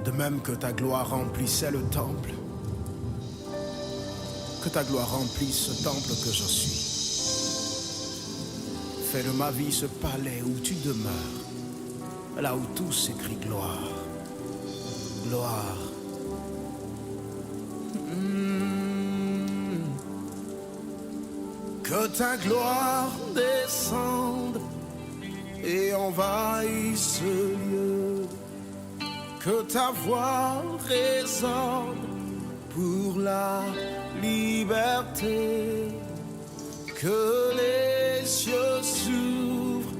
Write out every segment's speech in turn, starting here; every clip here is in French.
De même que ta gloire remplissait le temple, que ta gloire remplisse ce temple que je suis. Fais de ma vie ce palais où tu demeures, là où tout s'écrit gloire, gloire. Que ta gloire descende et envahisse ce lieu. Que ta voix résonne pour la liberté. Que les cieux s'ouvrent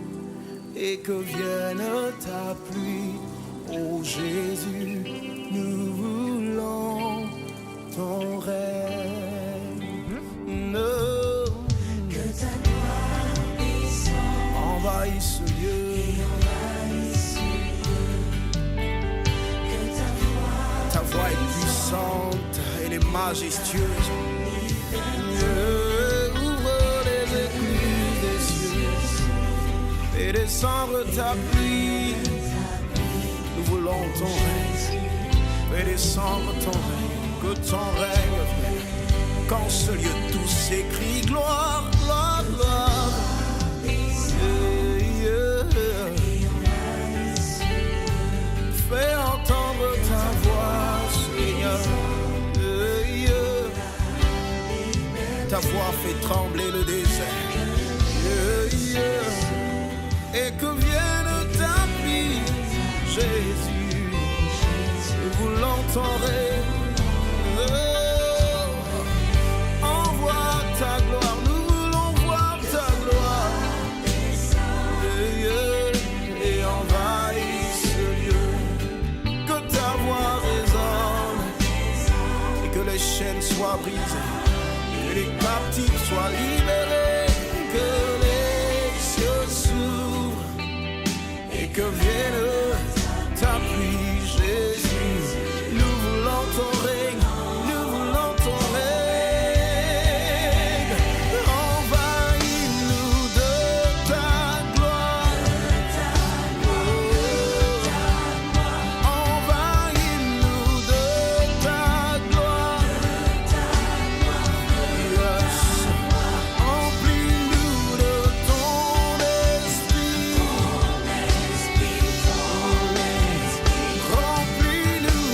et que vienne ta pluie. Ô Jésus, nous voulons ton règne. Que ta gloire descende, envahisse ce lieu. Ta voix est puissante, elle est majestueuse. Ouvre les écluses des cieux et descendre ta pluie. Nous voulons ton règne, fais descendre ton règne, que ton règne vienne. Qu'en ce lieu tout s'écrit gloire, gloire, gloire. Fais entendre ta voix, Seigneur. Ta voix fait trembler le désert. Et que vienne ta pluie, Jésus. Nous voulons ton règne. Envoie ta gloire, nous voulons voir ta gloire. Et envahis ce lieu. Que ta voix résonne et que les chaînes soient brisées. Que les captifs soient libérés, que les cieux s'ouvrent et que vienne ta pluie, Jésus. Nous voulons ton règne, nous voulons ton règne. Envahis-nous de ta gloire. Envahis-nous de ta gloire. Remplis-nous de ton esprit. Remplis-nous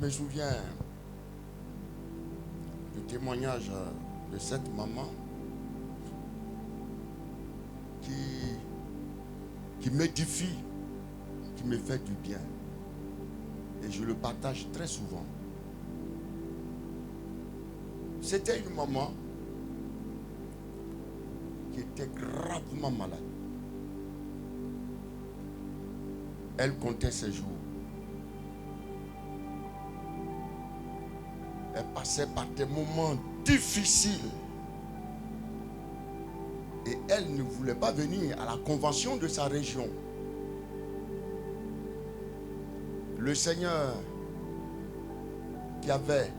me souviens du témoignage de cette maman qui m'édifie, qui me fait du bien. Et je le partage très souvent. C'était une maman qui était gravement malade. Elle comptait ses jours. Elle passait par des moments difficiles. Et elle ne voulait pas venir à la convention de sa région. Le Seigneur, qui avait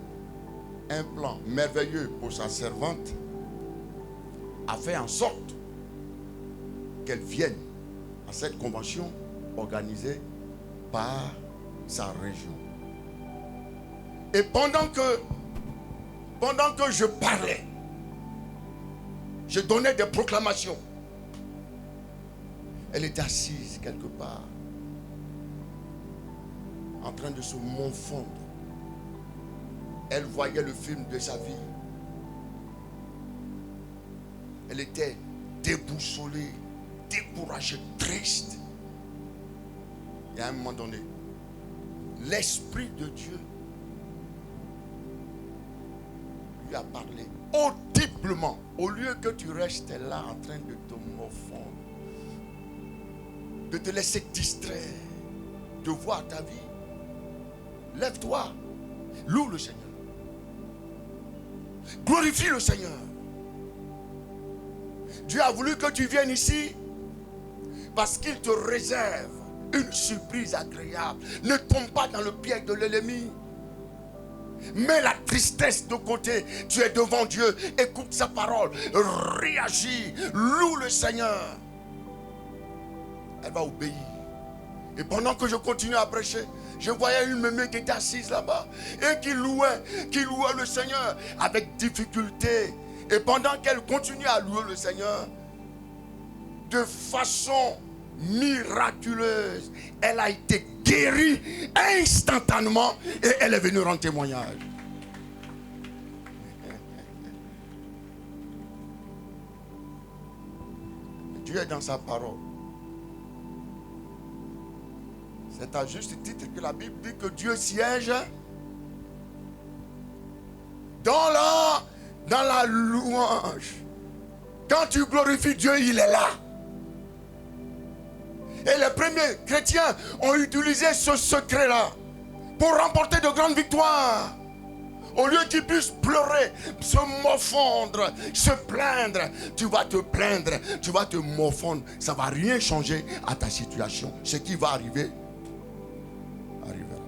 un plan merveilleux pour sa servante, a fait en sorte qu'elle vienne à cette convention organisée par sa région. Et pendant que je parlais, je donnais des proclamations, elle était assise quelque part, en train de se morfondre. Elle voyait le film de sa vie. Elle était déboussolée, découragée, triste. Et à un moment donné, l'Esprit de Dieu lui a parlé audiblement. Au lieu que tu restes là en train de te morfondre, de te laisser distraire, de voir ta vie, lève-toi, loue le Seigneur, glorifie le Seigneur. Dieu a voulu que tu viennes ici parce qu'il te réserve une surprise agréable. Ne tombe pas dans le piège de l'ennemi. Mets la tristesse de côté. Tu es devant Dieu. Écoute sa parole. Réagis. Loue le Seigneur. Elle va obéir. Et pendant que je continue à prêcher, je voyais une mémé qui était assise là-bas et qui louait le Seigneur avec difficulté. Et pendant qu'elle continuait à louer le Seigneur, de façon miraculeuse, elle a été guérie instantanément et elle est venue rendre témoignage. Dieu est dans sa parole. C'est à juste titre que la Bible dit que Dieu siège dans la louange. Quand tu glorifies Dieu, il est là. Et les premiers chrétiens ont utilisé ce secret-là pour remporter de grandes victoires. Au lieu qu'ils puissent pleurer, se morfondre, se plaindre, tu vas te plaindre, tu vas te morfondre. Ça ne va rien changer à ta situation. Ce qui va arriver, arrivera.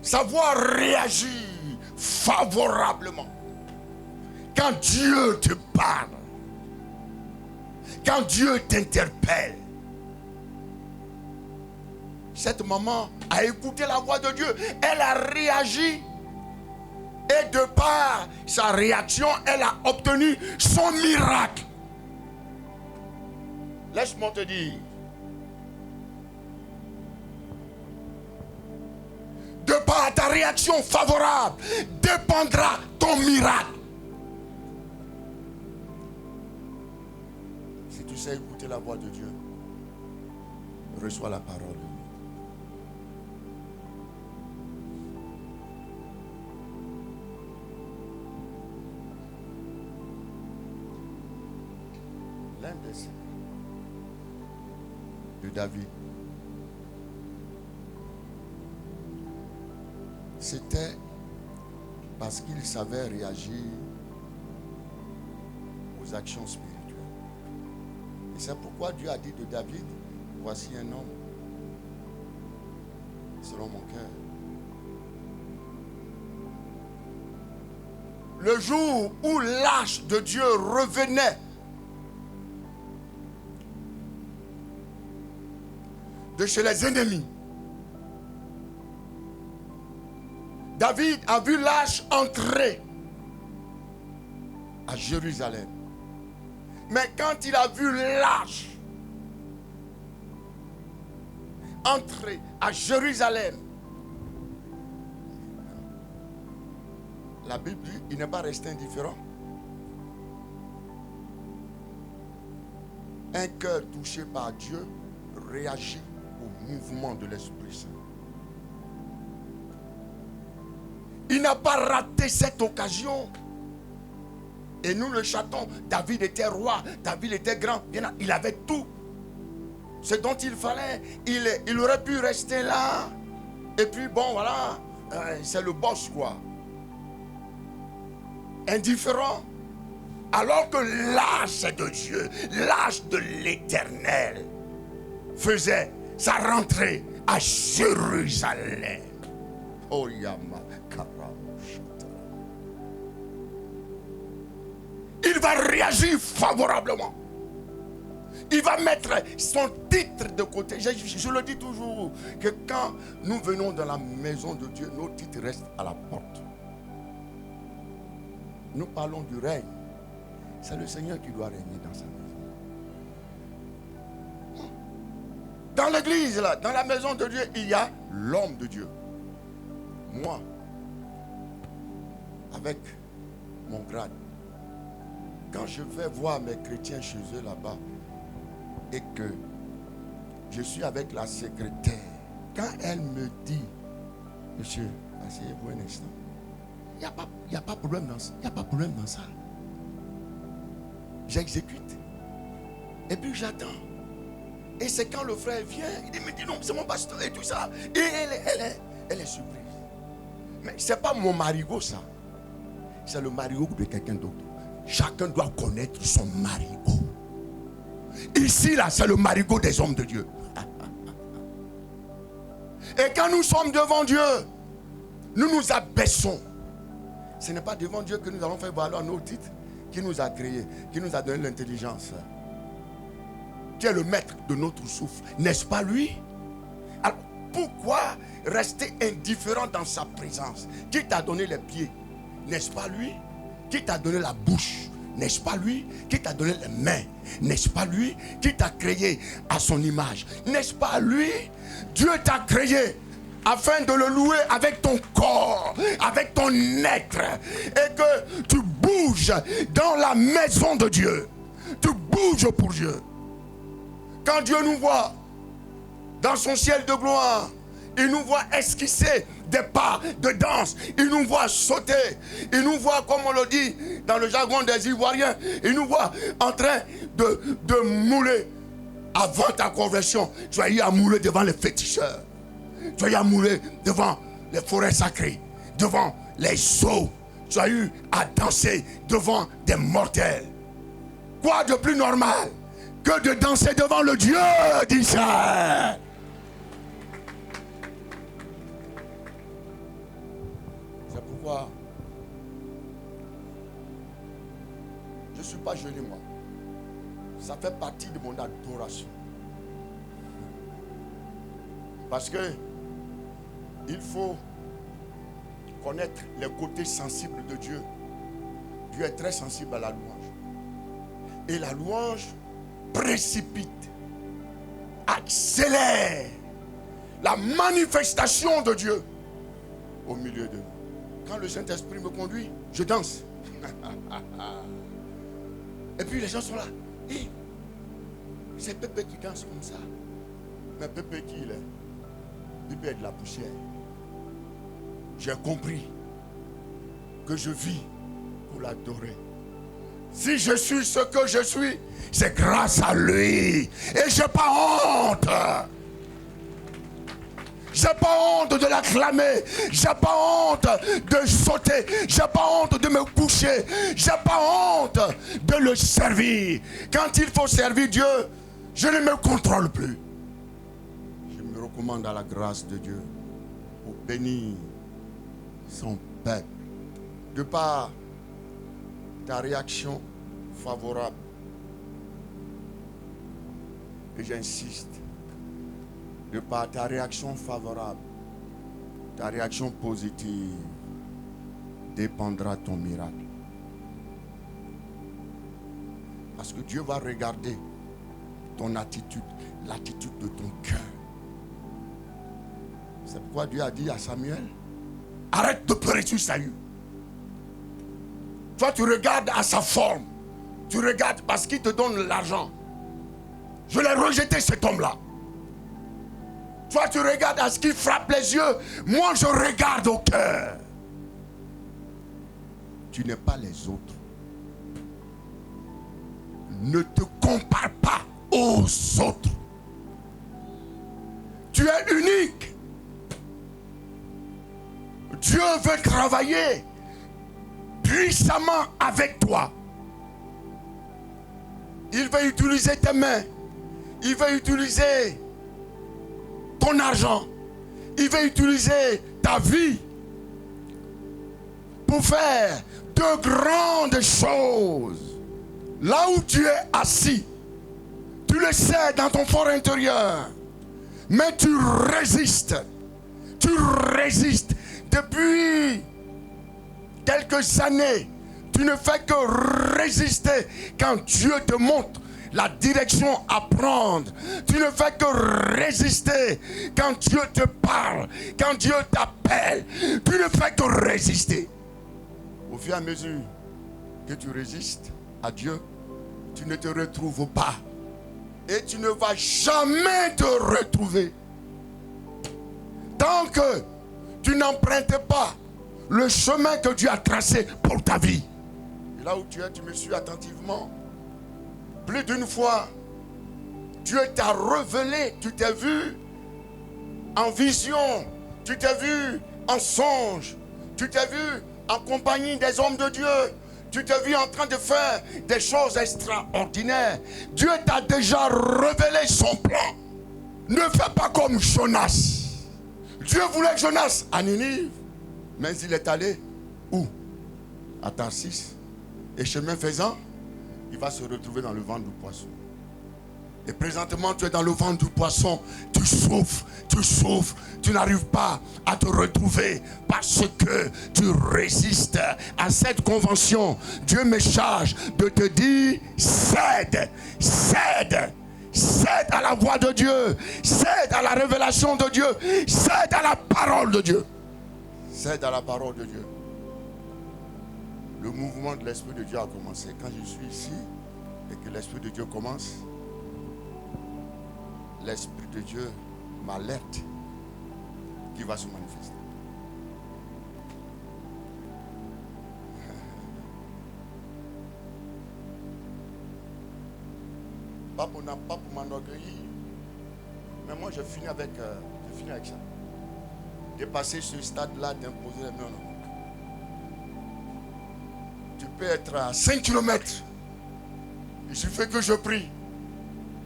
Savoir réagir favorablement. Quand Dieu te parle, quand Dieu t'interpelle. Cette maman a écouté la voix de Dieu. Elle a réagi. Et de par sa réaction, elle a obtenu son miracle. Laisse-moi te dire. De par ta réaction favorable, dépendra ton miracle. Si tu sais écouter la voix de Dieu, reçois la parole. L'un des secrets de David, c'était parce qu'il savait réagir aux actions spirituelles. Et c'est pourquoi Dieu a dit de David, voici un homme selon mon cœur. Le jour où l'âge de Dieu revenait de chez les ennemis, David a vu l'âge entrer à Jérusalem. Mais quand il a vu l'âge entrer à Jérusalem, la Bible dit, il n'est pas resté indifférent. Un cœur touché par Dieu réagit au mouvement de l'Esprit Saint. Il n'a pas raté cette occasion. Et nous le châtons. David était roi, David était grand, il avait tout. Ce dont il fallait, il aurait pu rester là. Et puis bon, voilà, c'est le boss quoi. Indifférent. Alors que l'âge de Dieu, l'âge de l'Éternel faisait sa rentrée à Jérusalem. Oh Yama Karamushata. Il va réagir favorablement. Il va mettre son titre de côté. Je le dis toujours, que quand nous venons dans la maison de Dieu, nos titres restent à la porte. Nous parlons du règne. C'est le Seigneur qui doit régner dans sa maison. Dans l'église, là, dans la maison de Dieu, il y a l'homme de Dieu. Moi, avec mon grade, quand je vais voir mes chrétiens chez eux là-bas, et que je suis avec la secrétaire, quand elle me dit, monsieur, asseyez-vous un instant, il n'y a pas de problème dans ça. Il n'y a pas de problème dans ça. J'exécute. Et puis j'attends. Et c'est quand le frère vient, il me dit non, c'est mon pasteur et tout ça. Et elle est surprise. Mais ce n'est pas mon marigot ça. C'est le marigot de quelqu'un d'autre. Chacun doit connaître son marigot. Ici là, c'est le marigot des hommes de Dieu. Et quand nous sommes devant Dieu, nous nous abaissons. Ce n'est pas devant Dieu que nous allons faire valoir nos titres, qui nous a créés, qui nous a donné l'intelligence, qui est le maître de notre souffle. N'est-ce pas lui? Alors pourquoi rester indifférent dans sa présence? Qui t'a donné les pieds? N'est-ce pas lui? Qui t'a donné la bouche? N'est-ce pas lui? Qui t'a donné les mains? N'est-ce pas lui? Qui t'a créé à son image? N'est-ce pas lui? Dieu t'a créé afin de le louer avec ton corps, avec ton être, et que tu bouges dans la maison de Dieu. Tu bouges pour Dieu. Quand Dieu nous voit dans son ciel de gloire, il nous voit esquisser des pas de danse, il nous voit sauter, il nous voit, comme on le dit dans le jargon des Ivoiriens, il nous voit en train de mouler. Avant ta conversion, tu as eu à mouler devant les féticheurs. Tu as eu à mouler devant les forêts sacrées, devant les eaux. Tu as eu à danser devant des mortels. Quoi de plus normal que de danser devant le Dieu d'Israël? C'est pourquoi je ne suis pas gêné moi. Ça fait partie de mon adoration. Parce que il faut connaître les côtés sensibles de Dieu. Dieu est très sensible à la louange. Et la louange précipite, accélère la manifestation de Dieu au milieu de nous. Quand le Saint-Esprit me conduit, je danse. Et puis les gens sont là. Hey, c'est Pépé qui danse comme ça. Mais Pépé qui il est? Pépé est de la poussière. J'ai compris que je vis pour l'adorer. Si je suis ce que je suis, c'est grâce à lui. Et je n'ai pas honte. Je n'ai pas honte de l'acclamer. Je n'ai pas honte de sauter. Je n'ai pas honte de me coucher. Je n'ai pas honte de le servir. Quand il faut servir Dieu, je ne me contrôle plus. Je me recommande à la grâce de Dieu pour bénir son peuple. De par ta réaction favorable. Et j'insiste. De par ta réaction favorable, ta réaction positive, dépendra ton miracle. Parce que Dieu va regarder ton attitude, l'attitude de ton cœur. C'est pourquoi Dieu a dit à Samuel, arrête de pleurer sur Saül. Toi, tu regardes à sa forme. Tu regardes parce qu'il te donne l'argent. Je l'ai rejeté, cet homme-là. Toi, tu regardes à ce qui frappe les yeux. Moi, je regarde au cœur. Tu n'es pas les autres. Ne te compare pas aux autres. Tu es unique. Dieu veut travailler puissamment avec toi. Il veut utiliser tes mains. Il veut utiliser ton argent. Il veut utiliser ta vie pour faire de grandes choses. Là où tu es assis, tu le sais dans ton fort intérieur, mais tu résistes. Tu résistes. Depuis quelques années, tu ne fais que résister quand Dieu te montre la direction à prendre. Tu ne fais que résister quand Dieu te parle, quand Dieu t'appelle. Tu ne fais que résister. Au fur et à mesure que tu résistes à Dieu, tu ne te retrouves pas. Et tu ne vas jamais te retrouver. Tant que tu n'empruntes pas le chemin que Dieu a tracé pour ta vie. Et là où tu es, tu me suis attentivement. Plus d'une fois, Dieu t'a révélé, tu t'es vu en vision, tu t'es vu en songe, tu t'es vu en compagnie des hommes de Dieu, tu t'es vu en train de faire des choses extraordinaires. Dieu t'a déjà révélé son plan. Ne fais pas comme Jonas. Dieu voulait Jonas à Ninive, mais il est allé où? À Tarsis. Et chemin faisant, il va se retrouver dans le ventre du poisson. Et présentement, tu es dans le ventre du poisson. Tu souffres, tu n'arrives pas à te retrouver parce que tu résistes à cette convention. Dieu me charge de te dire, cède, cède. Cède à la voix de Dieu. Cède à la révélation de Dieu. Cède à la parole de Dieu. Cède à la parole de Dieu. Le mouvement de l'Esprit de Dieu a commencé. Quand je suis ici et que l'Esprit de Dieu commence, l'Esprit de Dieu m'alerte qu'il va se manifester. Pas pour m'enorgueillir, mais moi je finis avec ça. Dépasser ce stade-là, d'imposer. Non. Tu peux être à 5 km. Il suffit que je prie,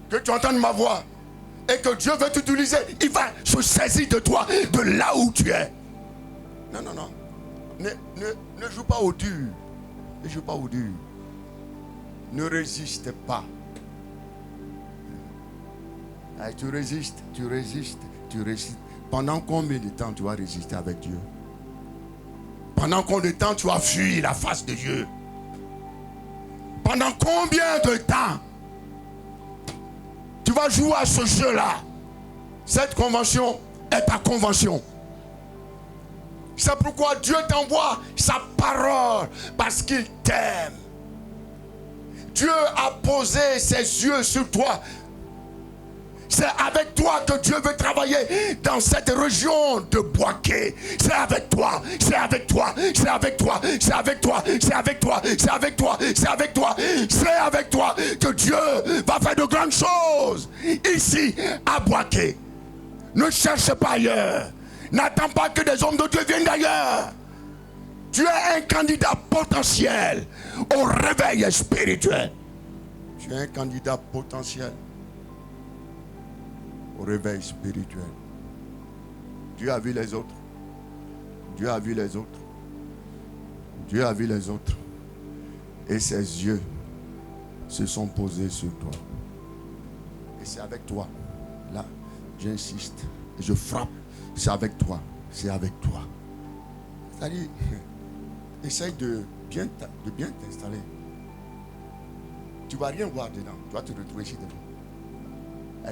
que tu entendes ma voix et que Dieu veut t'utiliser. Il va se saisir de toi, de là où tu es. Non. Ne joue pas au dur. Ne joue pas au dur. Ne résiste pas. Tu résistes. Pendant combien de temps tu vas résister avec Dieu? Pendant combien de temps tu vas fuir la face de Dieu? Pendant combien de temps tu vas jouer à ce jeu-là? Cette convention est ta convention. C'est pourquoi Dieu t'envoie sa parole, parce qu'il t'aime. Dieu a posé ses yeux sur toi. C'est avec toi que Dieu veut travailler dans cette région de Boaké. C'est avec toi, c'est avec toi, c'est avec toi, c'est avec toi, c'est avec toi, c'est avec toi, c'est avec toi, c'est avec toi que Dieu va faire de grandes choses ici à Boaké. Ne cherche pas ailleurs. N'attends pas que des hommes de Dieu viennent d'ailleurs. Tu es un candidat potentiel au réveil spirituel. Tu es un candidat potentiel au réveil spirituel. Dieu a vu les autres. Dieu a vu les autres. Dieu a vu les autres. Et ses yeux se sont posés sur toi. Et c'est avec toi. Là, j'insiste. Et je frappe. C'est avec toi. C'est avec toi. C'est-à-dire, essaye de bien t'installer. Tu ne vas rien voir dedans. Tu vas te retrouver chez toi.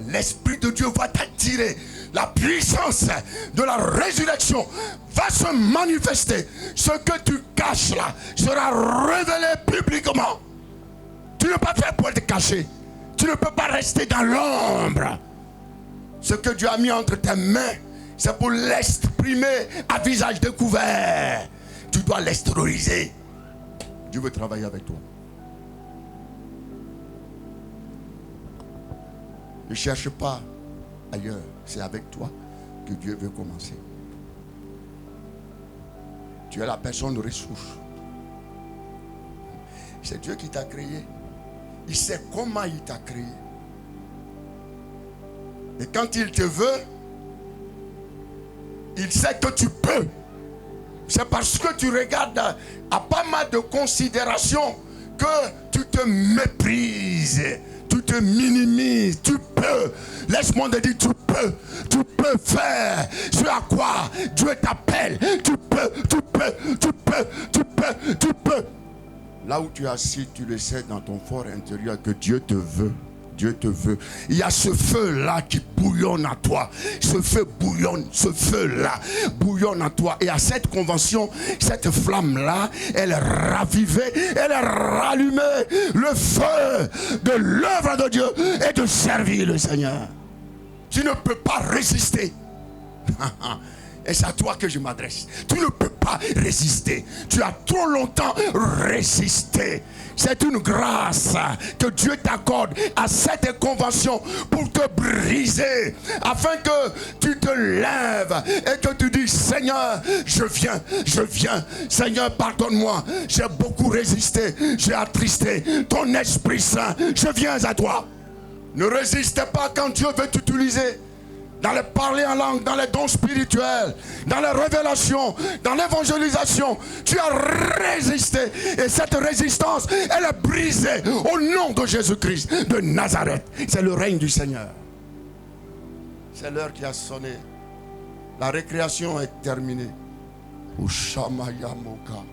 l'Esprit de Dieu va t'attirer. La puissance de la résurrection va se manifester. Ce que tu caches là sera révélé publiquement. Tu ne peux pas faire pour te cacher. Tu ne peux pas rester dans l'ombre. Ce que Dieu a mis entre tes mains, c'est pour l'exprimer à visage découvert. Tu dois l'extérioriser. Dieu veut travailler avec toi. Ne cherche pas ailleurs. C'est avec toi que Dieu veut commencer. Tu es la personne ressource. C'est Dieu qui t'a créé. Il sait comment il t'a créé. Et quand il te veut, il sait que tu peux. C'est parce que tu regardes à pas mal de considérations que tu te méprises, tu te minimises, tu peux. Laisse-moi te dire, tu peux faire ce à quoi Dieu t'appelle. Tu peux. Là où tu es assis, tu le sais dans ton fort intérieur que Dieu te veut. Dieu te veut. Il y a ce feu-là qui bouillonne à toi. Ce feu bouillonne, ce feu-là bouillonne à toi. Et à cette convention, cette flamme-là, elle ravivait, elle rallumait le feu de l'œuvre de Dieu et de servir le Seigneur. Tu ne peux pas résister. Et c'est à toi que je m'adresse. Tu ne peux pas résister. Tu as trop longtemps résisté. C'est une grâce que Dieu t'accorde à cette convention pour te briser, afin que tu te lèves et que tu dis: Seigneur, je viens. Seigneur, pardonne-moi. J'ai beaucoup résisté. J'ai attristé ton Esprit Saint. Je viens à toi. Ne résistez pas quand Dieu veut t'utiliser. Dans le parler en langue, dans les dons spirituels, dans les révélations, dans l'évangélisation, tu as résisté. Et cette résistance, elle est brisée au nom de Jésus-Christ de Nazareth. C'est le règne du Seigneur. C'est l'heure qui a sonné. La récréation est terminée. Ushamayamoka.